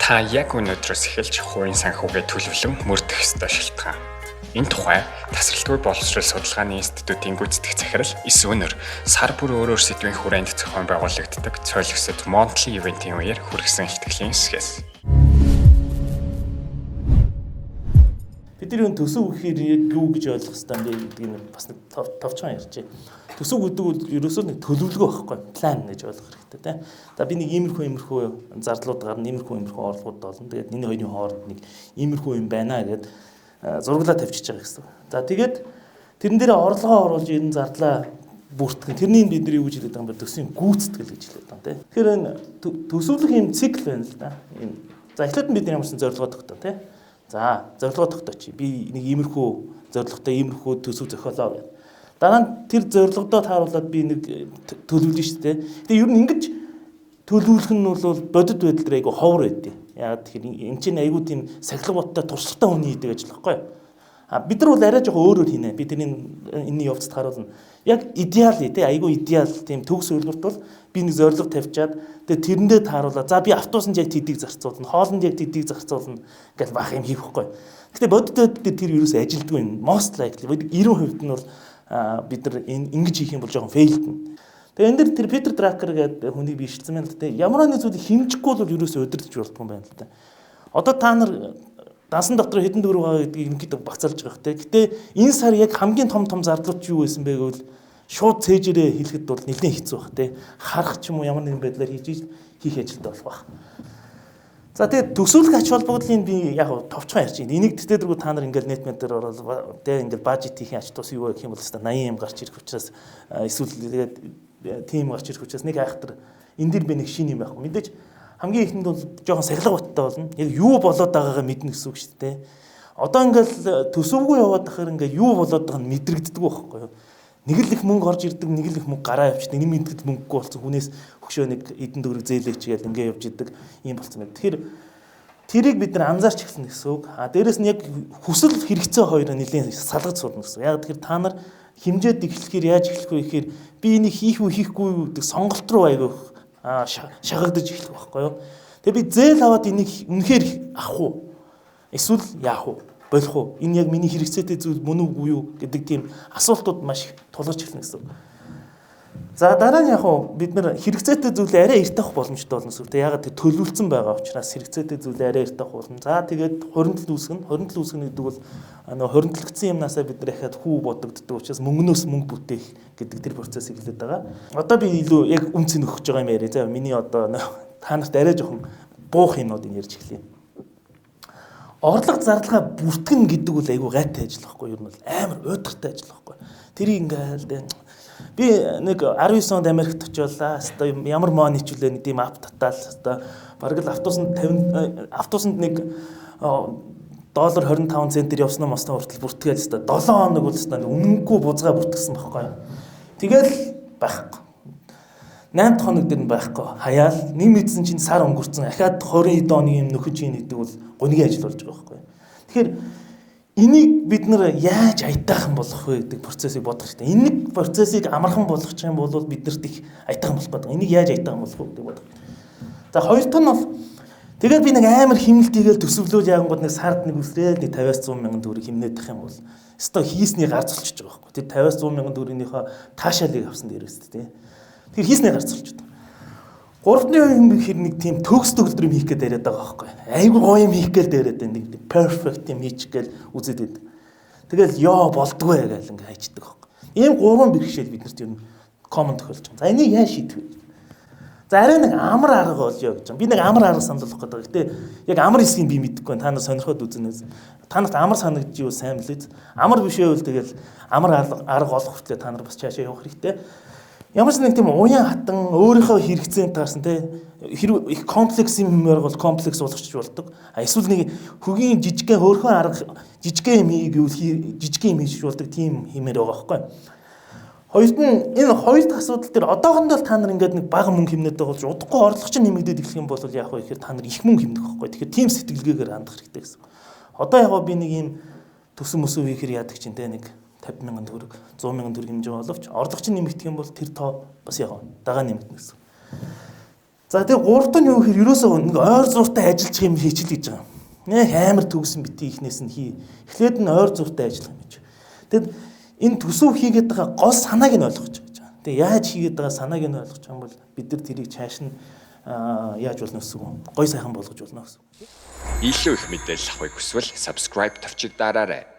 Та яг өнөөдрөөс эхэлж хувийн санхүүгээ төлөвлөн мөрдөх ёстой шалтгаан. Энэ тухай тасралтгүй боловсрол судалгааны институтын гүйцэтгэх захирал Эсвөнөр сар бүр өөрөөр сэдвийн хүрээнд зохион байгуулагддаг цойлогсод Монтли ивентийн үеэр хүргэсэн ихтгэлийн хэсгээс. Бидний төсөв гэхээр яг юу гэж ойлгох хэрэгтэй юм бэ гэдгийг бас нэг товчхон ярьж. Төсөв гэдэг бол ерөөсөө нэг төлөвлөгөө байхгүй, план гэж ойлгох хэрэгтэй тийм. За би нэг иймэрхүү зардлууд гарна, иймэрхүү орлогууд болно. Тэгээд энэ хоёрын хооронд нэг иймэрхүү юм байна гэд зурглаа тавьчихж байгаа гэсэн. За тэгээд тэрэн дээр орлогоо оруулж энэ зардлаа бүртгэн. Тэрнийг бидний юу гэж хэлдэг юм бэ? Төсвийн гүйцэтгэл гэж хэлдэг юм тийм. Тэгэхээр энэ төсөвлөх юм цикл байна л да. Энэ за эхлээд бид ямар ч зорилгоо тогтоо тийм. За зорилгоо тогтооч. Би нэг иймэрхүү зорилготой иймэрхүү төсөв зохиолоо гэдэг. Дараа нь тэр зорилгодоо тааруулаад би нэг төлөвлөж штэ. Тэгээ ер нь ингэж төлөвлөх нь бол бодит байдал дээр айгу ховор байдیں۔ Яагаад тэгэхээр энэ чинь айгу тийм сахилга боттой туршлагатай хүний хийдэг ажил байхгүй юу? Бид нар бол арай жоохон өөрөөр хийнэ. Би тэрний энэний явцад харуулна. Яг идеал тий айгу идеал тийм төгс үйлдвэрт бол би нэг зорилго тавьчаад тэгээ тэрэндээ тааруулаад за би автобусанд яг тэдийг зарцуулна, хоолнд яг тэдийг зарцуулна гэж бах юм хийх байхгүй. Гэхдээ бодит байдал дээр тэр юус ажилдгүй юм. Most likely 90% нь бол бид нар ингэж хийх юм бол жоохон фейлдэн. Тэгээ энэ дэр тэр Питер Дракер гэдэг хүнийг бишлсэн байна л да. Ямар нэгэн зүйлийг хэмжихгүй бол ерөөсөө удирдах болтгүй юм байна л да. Одоо та нар дансан дотор хэдэн төгрөг байгаа гэдгийг ингээд багцаалж байгаа хэрэг. Гэтэ энэ сар яг хамгийн том зардлууд юу байсан бэ гэвэл шууд цээжээрээ хэлэхэд бол нэлээд хэцүү баг те. Харах ч юм уу ямар нэгэн байдлаар хийх ажилд болох баг. За тэгээд төсөөлөх ач холбогдлын би яг товчхон ярьж байна. Энийг тэтгэдэргүй та нар ингээд нэт дээр ороод тэгээд ингээд бажет хийх ач тус юу гэх юм бол 80 юм гарч ирэх учраас эсвэл тэгээд тим гарч ирэх учраас нэг айхтар энэ дэр би нэг шин юм байхгүй. Мэдээж хамгийн ихэнд бол жоохон сахилга баттай болно. Яг юу болоод байгаагаа мэднэ гэсэн үг шүү дээ. Одоо ингээд төсөвгүй яваад тахаар ингээд юу болоод байгааг нь мэдрэгддэг байхгүй юу? Нэг л их мөнгө орж ирдэг, нэг л их мөнгө гараа явчихдаг. Энэ мэдгэд мөнгөгүй болсон хүнээс хөшөө нэг эдэн төгрөг зээлээч гээл ингээд явж идэг юм болсон байна. Тэгэхээр тэрийг бид нар анзаарч эхэлнэ гэсэн үг. Дээрэс нь яг хүсэл хэрэгцээ хоёроо нэлийн салгаж сурна гэсэн. Яг тэгэхээр та нар хэмжээд эхлэхээр яаж эхлэх вэ гэхээр би энийг хийх үү хийхгүй юу гэдэг сонголт руу аяг шагагдаж эхлэх байхгүй юу. Тэгээ би зээл аваад энийг үнэхээр авах уу? Эсвэл яах уу? Болох уу? Энэ яг миний хэрэгцээтэй зүйл мөн үгүй юу гэдэг тийм асуултууд маш их тулгарч эхэлнэ гэсэн. За дараа нь яг уу бид нар хэрэгцээтэй зүйлээ арай эрт авах боломжтой болно гэсэн. Ягаад тэр төлөвлөсөн байгаа учраас хэрэгцээтэй зүйлээ арай эрт авах болно. За тэгээд хоригдл үүсгэн гэдэг бол хоригдлогдсон юмнасаа бид нар яхад хүү бодогддог учраас мөнгнөөс мөнгө бүтээх гэдэг тэр процессыг хэлээд байгаа. Одоо би илүү яг үнц нь өгч байгаа юм яриа. За миний одоо та нарт арай жоохон буух юмнуудыг ярьж эхлэе. Орлого зардалгаа бүртгэн гэдэг бол айгүй гайтай ажил байхгүй юу? Ер нь бол амар уйдгартай ажил байхгүй. Тэрийг ингээл би нэг 19 онд Америкт очиолаа. Хэвээ ямар мон хичүүлээ нэг тийм ап татаал. Хэвээ бараг л автобусанд нэг доллар 25 центээр явсан мостоо хүртэл бүртгээл хэвээ 7 хоног бол хэвээ үнэнгүй бузгаа бүртгэсэн байхгүй юу? Тэгэл байхгүй. 8 хоног дээр нь байхгүй. Хаяал нэг мэдсэн чинь сар өнгөрцөн. Ахаад 20 оны юм нөхөж ийн гэдэг бол гунигийн ажил болж байгаа байхгүй. Тэгэхээр энийг бид нар яаж аятайхан болгох вэ гэдэг процессыг бодох хэрэгтэй. Энэ процессыг амархан болгох юм бол биднэрт их аятайхан болох гэдэг. Энийг яаж аятайхан болгох вэ гэдэг бодох. За хоёр дахь нь бол тэгээд би нэг амар хэмнэлт хийгээл төсөвлөж яангууд нэг сард нэг үсрээд нэг 50-100 мянган төгрөг хэмнээд тах юм бол өстой хийсний гарцолчихж байгаа байхгүй. Тэр 50-100 мянган төгрөгийнхөө таашаалыг авсан дээрээс тийм. Тэр хийснээ гарцолж байна. Гуравдны юм хэр нэг тийм төгс төгөлдөр юм хийх гээд яриад байгаа байхгүй. Айгуу гоё юм хийх гээд яриад байна. Нэг perfect юм хийчих гээл үзээд байдаг. Тэгэл ёо болдгоо гээл ингээ хайчдаг байхгүй. Ийм гурван бэрхшээл биднэрт ер нь common тохиолж байгаа. За энийг яаж шийдэх вэ? За арай нэг амар арга олё гэж байна. Би нэг амар арга санал болгох гэдэг. Гэтэ яг амар хэсгийг би мэдэхгүй байна. Та нар сонирхоод үзнээс. Та нарт амар санагдчих юу сайн билээ. Амар биш байвал тэгэл амар арга олох хүртлээр та нар бас цаашаа явах хэрэгтэй. Ямар ч нэг тийм уян хатан өөрийнхөө хэрэгцээнд таарсан те их комплекс юм бол комплекс болгочих болдог. Эсвэл нэг хөгийн жижигхэн хөөрхөн арга жижигхэн юм хийгүүл жижигхэн юм хийж болдог тийм хэмээр байгаа байхгүй. Хоёрт нь энэ хоёр дахь асуудал дээр одоохондоо та нар ингээд нэг бага мөнгө хэмнээд байгаа болж удахгүй орлого чинь нэмэгдээд эхлэх юм бол яах вэ гэхээр та нар их мөнгө хэмнэх байхгүй. Тэгэхээр тийм сэтгэлгээгээр хандах хэрэгтэй гэсэн. Одоо яг би нэг юм төсөн мөсөв хийхээр яадаг чинь те нэг 50 мянган төгрөг 100 мянган төгрөг хэмжээ боловч орлого чинь нэмэгдэх юм бол тэр тоо бас яг дагаа нэмэгдэнэ гэсэн. За тэгээ 3 дахь нь юу гэхээр ерөөсөө нэг ойр зуртай ажиллаж юм хийчихэл гэж байгаа. Нэг амар төгсөн бити ихнээс нь хий. Эхлээд нь ойр зуртай ажиллах юм гэж. Тэгэд энэ төсөв хийгээд байгаа гол санааг нь ойлгож байгаа. Тэгээ яаж хийгээд байгаа санааг нь ойлгож байгаа юм бол бид нар тэрийг цааш нь яаж болно гэсэн үг. Гой сайхан болгож болно гэсэн үг. Илүү их мэдээлэл авахыг хүсвэл subscribe тавьчих дараарай.